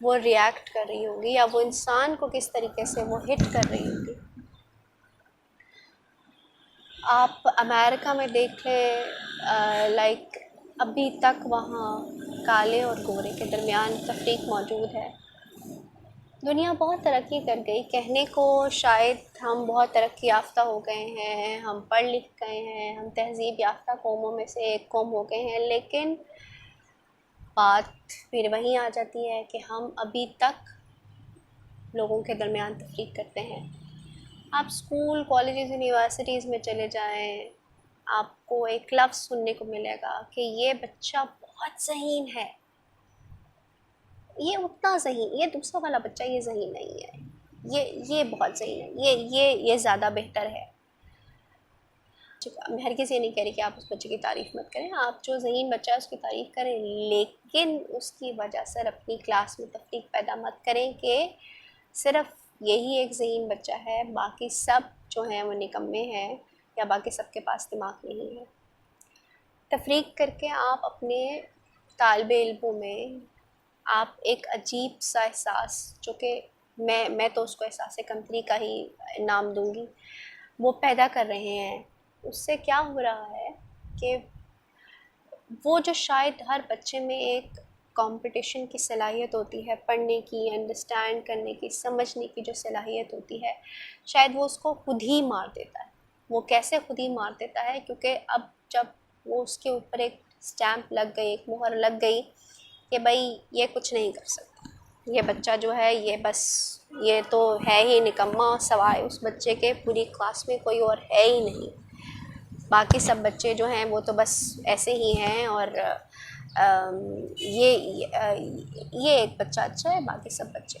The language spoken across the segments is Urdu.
وہ ریئیکٹ کر رہی ہوگی یا وہ انسان کو کس طریقے سے وہ ہٹ کر رہی ہوگی. آپ امریکہ میں دیکھ لیں، لائک ابھی تک وہاں کالے اور گورے کے درمیان تفریق موجود ہے. دنیا بہت ترقی کر گئی، کہنے کو شاید ہم بہت ترقی یافتہ ہو گئے ہیں، ہم پڑھ لکھ گئے ہیں، ہم تہذیب یافتہ قوموں میں سے ایک قوم ہو گئے ہیں، لیکن بات پھر وہیں آ جاتی ہے کہ ہم ابھی تک لوگوں کے درمیان تفریق کرتے ہیں. آپ اسکول، کالجز، یونیورسٹیز میں چلے جائیں، آپ کو ایک لفظ سننے کو ملے گا کہ یہ بچہ بہت ذہین ہے، یہ اتنا ذہین، یہ دوسرا والا بچہ یہ ذہین نہیں ہے، یہ بہت ذہین ہے، یہ زیادہ بہتر ہے. میں ہرگز یہ نہیں کہہ رہی کہ آپ اس بچے کی تعریف مت کریں، آپ جو ذہین بچہ ہے اس کی تعریف کریں، لیکن اس کی وجہ سے اپنی کلاس میں تفریق پیدا مت کریں کہ صرف یہی ایک ذہین بچہ ہے، باقی سب جو ہیں وہ نکمے ہیں یا باقی سب کے پاس دماغ نہیں ہے. تفریق کر کے آپ اپنے طالب علموں میں آپ ایک عجیب سا احساس، جو کہ میں تو اس کو احساس کمتری کا ہی نام دوں گی، وہ پیدا کر رہے ہیں. اس سے کیا ہو رہا ہے کہ وہ جو شاید ہر بچے میں ایک کمپٹیشن کی صلاحیت ہوتی ہے، پڑھنے کی، انڈرسٹینڈ کرنے کی، سمجھنے کی جو صلاحیت ہوتی ہے، شاید وہ اس کو خود ہی مار دیتا ہے. وہ کیسے خود ہی مار دیتا ہے؟ کیونکہ اب جب وہ اس کے اوپر ایک سٹیمپ لگ گئی، ایک مہر لگ گئی کہ بھائی یہ کچھ نہیں کر سکتا، یہ بچہ جو ہے یہ بس یہ تو ہے ہی نکما، سوائے اس بچے کے پوری کلاس میں کوئی اور ہے ہی نہیں، باقی سب بچے جو ہیں وہ تو بس ایسے ہی ہیں، اور یہ ایک بچہ اچھا ہے، باقی سب بچے.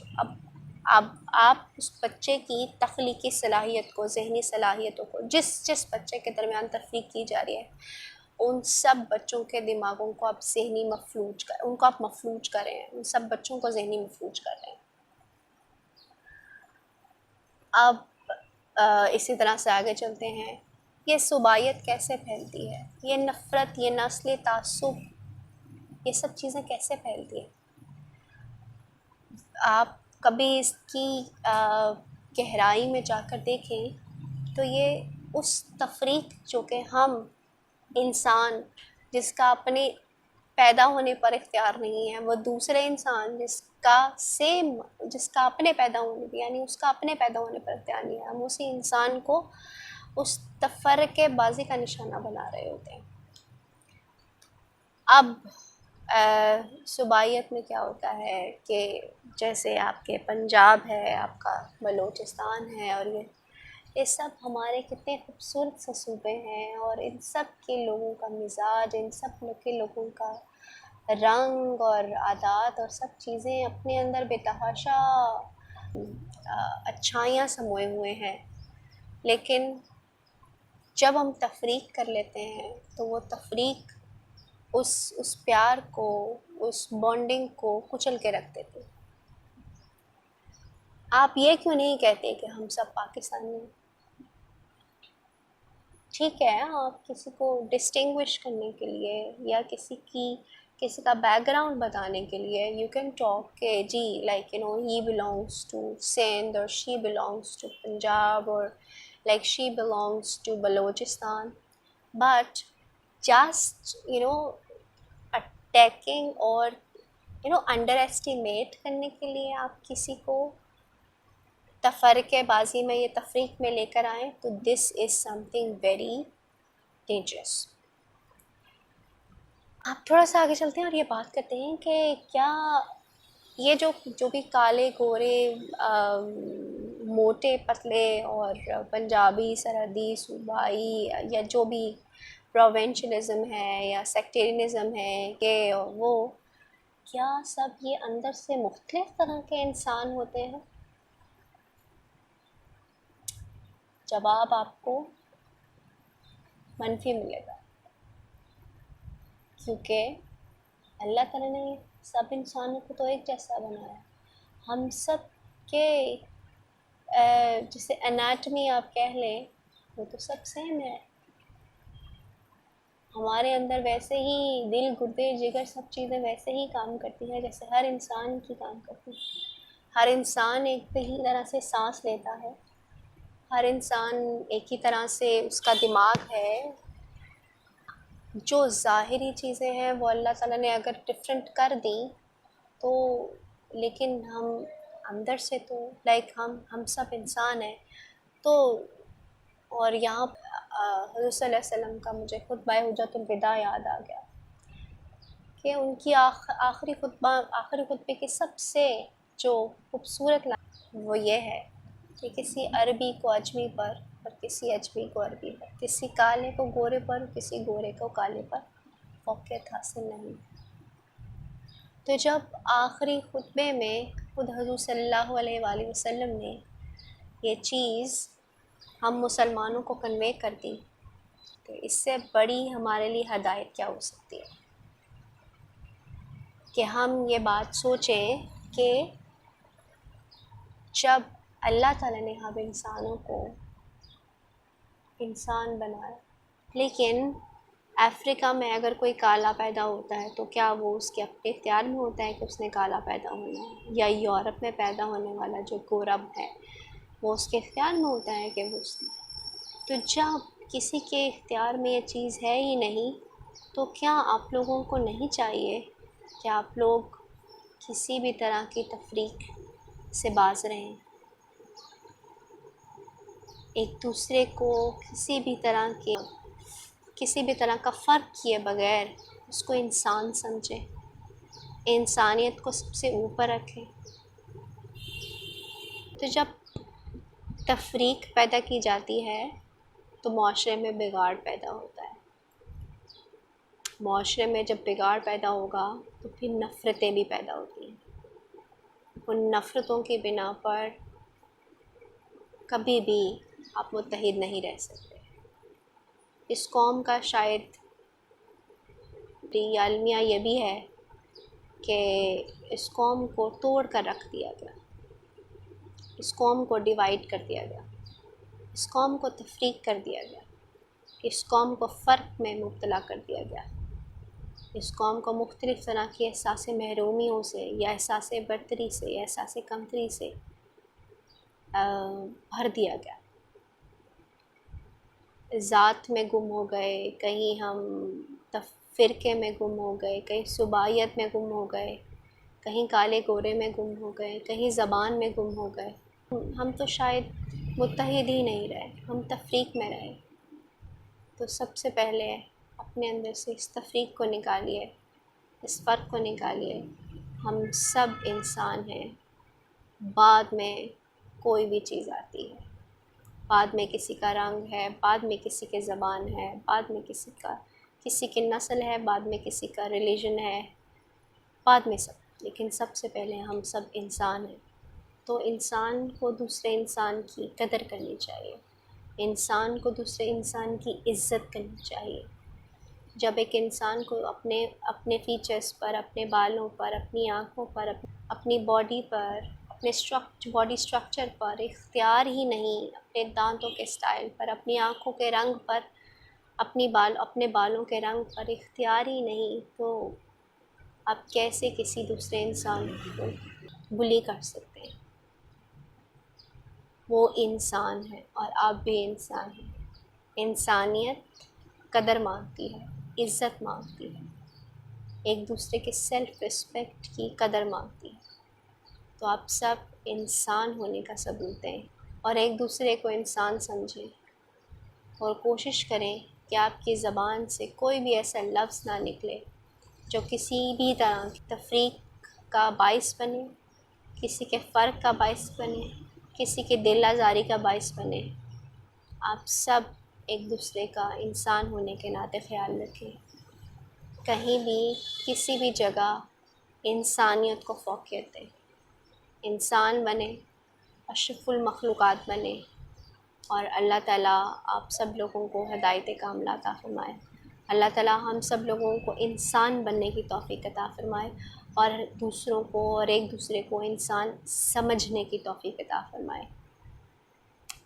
اب آپ اس بچے کی تخلیقی صلاحیت کو، ذہنی صلاحیتوں کو، جس بچے کے درمیان تفریق کی جا رہی ہے، ان سب بچوں کے دماغوں کو آپ ذہنی مفلوج ان کو آپ مفلوج کر رہے ہیں، ان سب بچوں کو ذہنی مفلوج کر رہے ہیں. اب اسی طرح سے آگے چلتے ہیں. یہ صوبائیت کیسے پھیلتی ہے؟ یہ نفرت، یہ نسلی تعصب، یہ سب چیزیں کیسے پھیلتی ہیں؟ آپ کبھی اس کی گہرائی میں جا کر دیکھیں تو یہ اس تفریق جو کہ ہم انسان جس کا اپنے پیدا ہونے پر اختیار نہیں ہے، وہ دوسرے انسان جس کا اپنے پیدا ہونے پر، یعنی اس کا اپنے پیدا ہونے پر اختیار نہیں ہے، ہم اسی انسان کو اس تفرقے بازی کا نشانہ بنا رہے ہوتے ہیں. اب صوبائیت میں کیا ہوتا ہے کہ جیسے آپ کے پنجاب ہے، آپ کا بلوچستان ہے، اور یہ سب ہمارے کتنے خوبصورت سے صوبے ہیں، اور ان سب کے لوگوں کا مزاج، ان سب کے لوگوں کا رنگ اور عادات اور سب چیزیں اپنے اندر بے تحاشا اچھائیاں سموئے ہوئے ہیں. لیکن جب ہم تفریق کر لیتے ہیں تو وہ تفریق اس پیار کو، اس بانڈنگ کو کچل کے رکھ دیتے. آپ یہ کیوں نہیں کہتے کہ ہم سب پاکستانی ہیں؟ ٹھیک ہے، آپ کسی کو ڈسٹنگوش کرنے کے لیے یا کسی کا بیک گراؤنڈ بتانے کے لیے یو کین ٹاک کہ جی like he belongs to Sindh, اور شی بلانگس ٹو پنجاب، اور like she belongs to Balochistan. But just attacking اور انڈر ایسٹیمیٹ کرنے کے لیے آپ کسی کو تفرقے بازی میں، یہ تفریق میں لے کر آئیں تو دس از سم تھنگ ویری ڈینجرس. آپ تھوڑا سا آگے چلتے ہیں اور یہ بات کرتے ہیں کہ کیا یہ جو بھی کالے گورے، موٹے پتلے، اور پنجابی، سرحدی، صوبائی، یا جو بھی پروونشلزم ہے یا سیکٹیرینزم ہے، کہ وہ کیا سب یہ اندر سے مختلف طرح کے انسان ہوتے ہیں؟ جواب آپ کو منفی ملے گا، کیونکہ اللہ تعالیٰ نے سب انسانوں کو تو ایک جیسا بنایا. ہم سب کے جسے اناٹمی آپ کہہ لیں، وہ تو سب سیم ہے. ہمارے اندر ویسے ہی دل، گردے، جگر سب چیزیں ویسے ہی کام کرتی ہیں جیسے ہر انسان کی کام کرتی ہیں۔ ہر انسان ایک ہی طرح سے سانس لیتا ہے، ہر انسان ایک ہی طرح سے اس کا دماغ ہے۔ جو ظاہری چیزیں ہیں وہ اللہ تعالیٰ نے اگر ڈفرینٹ کر دیں تو، لیکن ہم اندر سے تو ہم سب انسان ہیں تو۔ اور یہاں حضور صلی اللہ علیہ وسلم کا مجھے خطبہ حجۃ الوداع یاد آ گیا کہ ان کی آخری خطبے کی سب سے جو خوبصورت لائن وہ یہ ہے کہ کسی عربی کو اجمی پر اور کسی اجمی کو عربی پر، کسی کالے کو گورے پر اور کسی گورے کو کالے پر فوقیت حاصل نہیں۔ تو جب آخری خطبے میں خود حضور صلی اللہ علیہ وآلہ وسلم نے یہ چیز ہم مسلمانوں کو کنوے کر دی تو اس سے بڑی ہمارے لیے ہدایت کیا ہو سکتی ہے کہ ہم یہ بات سوچیں کہ جب اللہ تعالیٰ نے ہم انسانوں کو انسان بنایا، لیکن افریقہ میں اگر کوئی کالا پیدا ہوتا ہے تو کیا وہ اس کے اپنے اختیار میں ہوتا ہے کہ اس نے کالا پیدا ہونا ہے؟ یا یورپ میں پیدا ہونے والا جو گورا ہے وہ اس کے اختیار میں ہوتا ہے کہ وہ تو جب کسی کے اختیار میں یہ چیز ہے ہی نہیں تو کیا آپ لوگوں کو نہیں چاہیے کہ آپ لوگ کسی بھی طرح کی تفریق سے باز رہیں، ایک دوسرے کو کسی بھی طرح کا فرق کیے بغیر اس کو انسان سمجھیں، انسانیت کو سب سے اوپر رکھیں؟ تو جب تفریق پیدا کی جاتی ہے تو معاشرے میں بگاڑ پیدا ہوتا ہے۔ معاشرے میں جب بگاڑ پیدا ہوگا تو پھر نفرتیں بھی پیدا ہوتی ہیں۔ ان نفرتوں کی بنا پر کبھی بھی آپ متحد نہیں رہ سکتے۔ اس قوم کا شاید المیہ یہ بھی ہے کہ اس قوم کو توڑ کر رکھ دیا گیا، اس قوم کو ڈیوائیڈ کر دیا گیا، اس قوم کو تفریق کر دیا گیا، اس قوم کو فرق میں مبتلا کر دیا گیا، اس قوم کو مختلف طرح کی احساس محرومیوں سے یا احساس برتری سے یا احساس کمتری سے بھر دیا گیا۔ ذات میں گم ہو گئے، کہیں ہم فرقے میں گم ہو گئے، کہیں صوبائیت میں گم ہو گئے، کہیں کالے گورے میں گم ہو گئے، کہیں زبان میں گم ہو گئے۔ ہم تو شاید متحد ہی نہیں رہے، ہم تفریق میں رہے۔ تو سب سے پہلے اپنے اندر سے اس تفریق کو نکالیے، اس فرق کو نکالیے۔ ہم سب انسان ہیں، بعد میں کوئی بھی چیز آتی ہے، بعد میں کسی کا رنگ ہے، بعد میں کسی کے زبان ہے، بعد میں کسی کی نسل ہے، بعد میں کسی کا ریلیجن ہے، بعد میں سب، لیکن سب سے پہلے ہم سب انسان ہیں۔ تو انسان کو دوسرے انسان کی قدر کرنی چاہیے، انسان کو دوسرے انسان کی عزت کرنی چاہیے۔ جب ایک انسان کو اپنے فیچرز پر، اپنے بالوں پر، اپنی آنکھوں پر، اپنی باڈی پر، اپنے باڈی اسٹرکچر پر اختیار ہی نہیں، اپنے دانتوں کے اسٹائل پر، اپنی آنکھوں کے رنگ پر، اپنے بالوں کے رنگ پر اختیار ہی نہیں، تو آپ کیسے کسی دوسرے انسان کو بلی کر سکتے ہیں؟ وہ انسان ہے اور آپ بھی انسان ہیں۔ انسانیت قدر مانگتی ہے، عزت مانگتی ہے، ایک دوسرے کے سیلف رسپیکٹ کی قدر مانگتی ہے۔ تو آپ سب انسان ہونے کا ثبوت دیں اور ایک دوسرے کو انسان سمجھیں، اور کوشش کریں کہ آپ کی زبان سے کوئی بھی ایسا لفظ نہ نکلے جو کسی بھی طرح کی تفریق کا باعث بنے، کسی کے فرق کا باعث بنے، کسی کے دل آزاری کا باعث بنے۔ آپ سب ایک دوسرے کا انسان ہونے کے ناطے خیال رکھیں، کہیں بھی کسی بھی جگہ انسانیت کو فوقیت دیں، انسان بنیں، اشرف المخلوقات بنیں، اور اللہ تعالیٰ آپ سب لوگوں کو ہدایت کاملہ عطا فرمائے۔ اللہ تعالیٰ ہم سب لوگوں کو انسان بننے کی توفیق عطا فرمائے، اور دوسروں کو اور ایک دوسرے کو انسان سمجھنے کی توفیق عطا فرمائے۔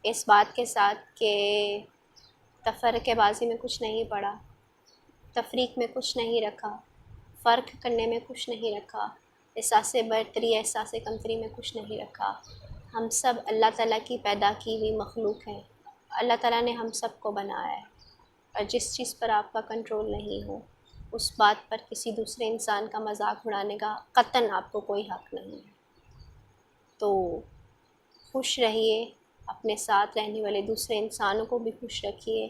اس بات کے ساتھ کہ تفرقہ بازی میں کچھ نہیں پڑا، تفریق میں کچھ نہیں رکھا، فرق کرنے میں کچھ نہیں رکھا، احساس برتری احساس کمتری میں کچھ نہیں رکھا۔ ہم سب اللہ تعالیٰ کی پیدا کی ہوئی مخلوق ہیں، اللہ تعالیٰ نے ہم سب کو بنایا ہے، اور جس چیز پر آپ کا کنٹرول نہیں ہو اس بات پر کسی دوسرے انسان کا مذاق اڑانے کا قطعاً آپ کو کوئی حق نہیں ہے۔ تو خوش رہیے، اپنے ساتھ رہنے والے دوسرے انسانوں کو بھی خوش رکھیے،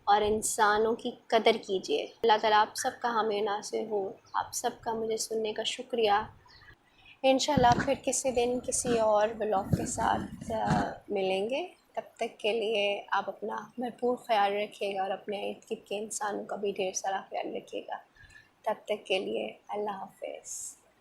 اور انسانوں کی قدر کیجیے۔ اللہ تعالیٰ آپ سب کا حامی ناصر ہو۔ آپ سب کا مجھے سننے کا شکریہ۔ انشاءاللہ پھر کسی دن کسی اور بلاگ کے ساتھ ملیں گے۔ تب تک کے لیے آپ اپنا بھرپور خیال رکھیے گا، اور اپنے ارد گرد کے انسانوں کا بھی ڈھیر سارا خیال رکھیے گا۔ تب تک کے لیے اللہ حافظ۔